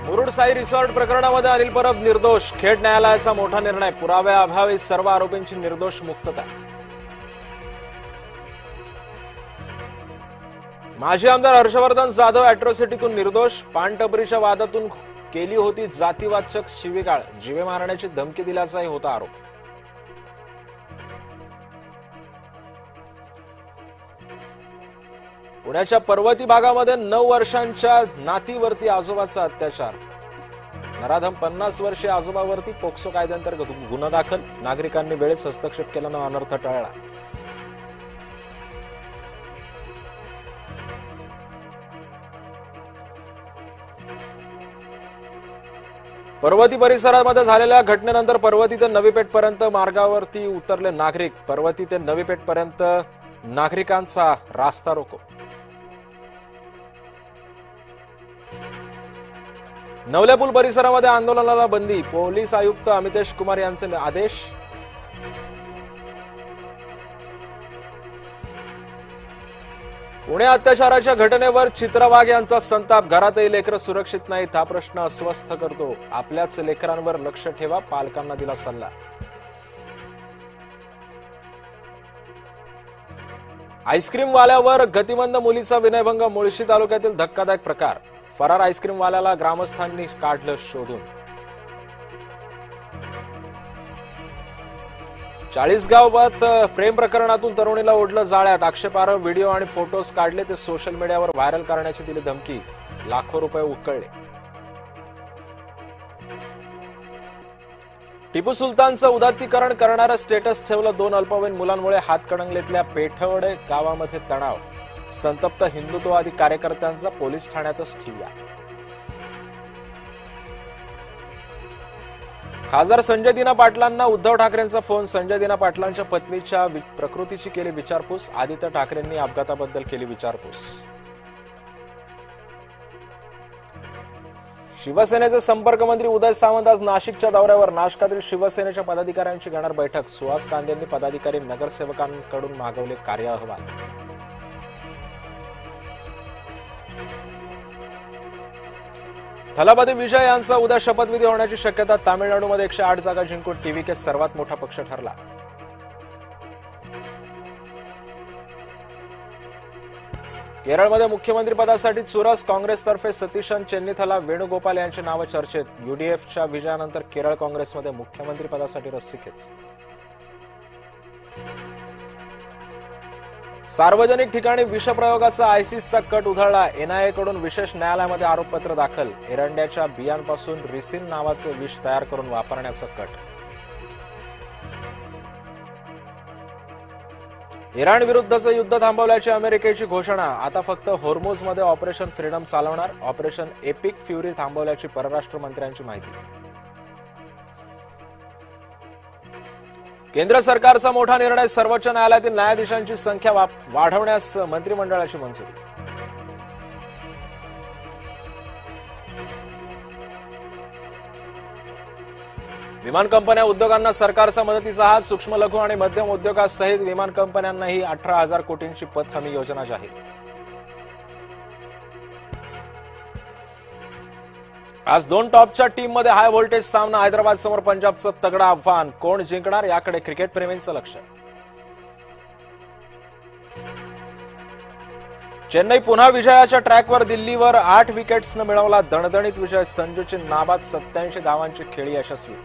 Murud Sai resort प्रकरणामध्ये अनिल परब निर्दोष. खेड न्यायालयाचा मोठा निर्णय. पुराव्याअभावी सर्व आरोपींची निर्दोष मुक्तता. माजी आमदार हर्षवर्धन जाधव अॅट्रॉसिटीतून निर्दोष. पानटपरीच्या वादातून केली होती जातीवाचक शिवीगाळ. जीवे मारण्याची धमकी दिल्याचाही होता आरोप. पुण्याच्या पर्वती भागामध्ये 9 वर्षांच्या नातीवरती आजोबाचा अत्याचार. नराधम 50 वर्षीय आजोबावरती पोक्सो कायद्याअंतर्गत गुन्हा दाखल. नागरिकांनी वेळेस हस्तक्षेप केल्यानं अनर्थ टळला. पर्वती परिसरामध्ये झालेल्या घटनेनंतर पर्वती ते नवी पेठपर्यंत मार्गावरती उतरले नागरिक. पर्वती ते नवी पेठपर्यंत नागरिकांचा रास्ता रोको. नवले पूल परिसरामध्ये आंदोलनाला बंदी. पोलीस आयुक्त अमितेश कुमार यांचे आदेश. पुणे अत्याचाराच्या घटनेवर चित्रवाघ यांचा संताप. घरातही लेकरं सुरक्षित नाहीत हा प्रश्न अस्वस्थ करतो. आपल्याच लेकरांवर लक्ष ठेवा, पालकांना दिला सल्ला. आईस्क्रीमवाल्यावर गतिमंद मुलीचा विनयभंग. मुळशी तालुक्यातील धक्कादायक प्रकार. फरार आईस्क्रीमवाल्याला ग्रामस्थांनी काढलं शोधून. चाळीसगावात प्रेम प्रकरणातून तरुणीला ओढलं जाळ्यात. आक्षेपार्ह व्हिडिओ आणि फोटोज काढले ते सोशल मीडियावर व्हायरल करण्याची दिली धमकी. लाखो रुपये उकळले. टिपू सुलतानचं उदात्तीकरण करणारं स्टेटस ठेवलं. 2 अल्पवयीन मुलांमुळे हातकणंगलेतल्या पेठवडे गावामध्ये तणाव. संतप्त हिंदुत्ववादी कार्यकर्त्यांचा पोलीस ठाण्यातच ठिय्या. खासदार संजय दिना पाटलांना उद्धव ठाकरेंचा फोन. संजय दिना पाटलांच्या पत्नीच्या प्रकृतीची केली विचारपूस. आदित्य ठाकरेंनी अपघाताबद्दल केली विचारपूस. शिवसेनेचे संपर्क मंत्री उदय सामंत आज नाशिकच्या दौऱ्यावर. नाशकातील शिवसेनेच्या पदाधिकाऱ्यांची घेणार बैठक. सुहास कांदेंनी पदाधिकारी नगरसेवकांकडून मागवले कार्य अहवाल. थलापती विजय यांचा उद्या शपथविधी होण्याची शक्यता. तामिळनाडूमध्ये 108 जागा जिंकून टीव्हीके सर्वात मोठा पक्ष ठरला. केरळमध्ये मुख्यमंत्री पदासाठी चुरस. काँग्रेसतर्फे सतीशन चेन्नीथला, वेणुगोपाल यांची नावं चर्चेत. युडीएफच्या विजयानंतर केरळ काँग्रेसमध्ये मुख्यमंत्री पदासाठी रस्सीखेच. सार्वजनिक ठिकाणी विषप्रयोगाचा आयसिसचा कट उधळला. एनआयएकडून विशेष न्यायालयामध्ये आरोपपत्र दाखल. एरंड्याच्या बियांपासून रिसिन नावाचे विष तयार करून वापरण्याचा कट. इराण विरुद्धचं युद्ध थांबवल्याची अमेरिकेची घोषणा. आता फक्त होर्मुझमध्ये ऑपरेशन फ्रीडम चालवणार. ऑपरेशन एपिक फ्युरी थांबवल्याची परराष्ट्र मंत्र्यांची माहिती. केंद्र सरकारचा मोठा निर्णय. सर्वोच्च न्यायालयातील न्यायाधीशांची संख्या वाढवण्यास मंत्रिमंडळाची मंजुरी. विमान कंपन्या उद्योगांना सरकारचा मदतीचा हात. सूक्ष्म लघु आणि मध्यम उद्योगासहित विमान कंपन्यांनाही 18,000 कोटींची पत हमी योजना जाहीर. आज 2 टॉपच्या टीममध्ये हाय व्होल्टेज सामना. हैदराबाद समोर पंजाबचं तगडं आव्हान. कोण जिंकणार याकडे क्रिकेट प्रेमींचं लक्ष. चेन्नई पुन्हा विजयाच्या ट्रॅकवर. दिल्लीवर 8 विकेट्सनं मिळवला दणदणीत विजय. संजूची नाबाद 87 धावांची खेळी यशस्वी.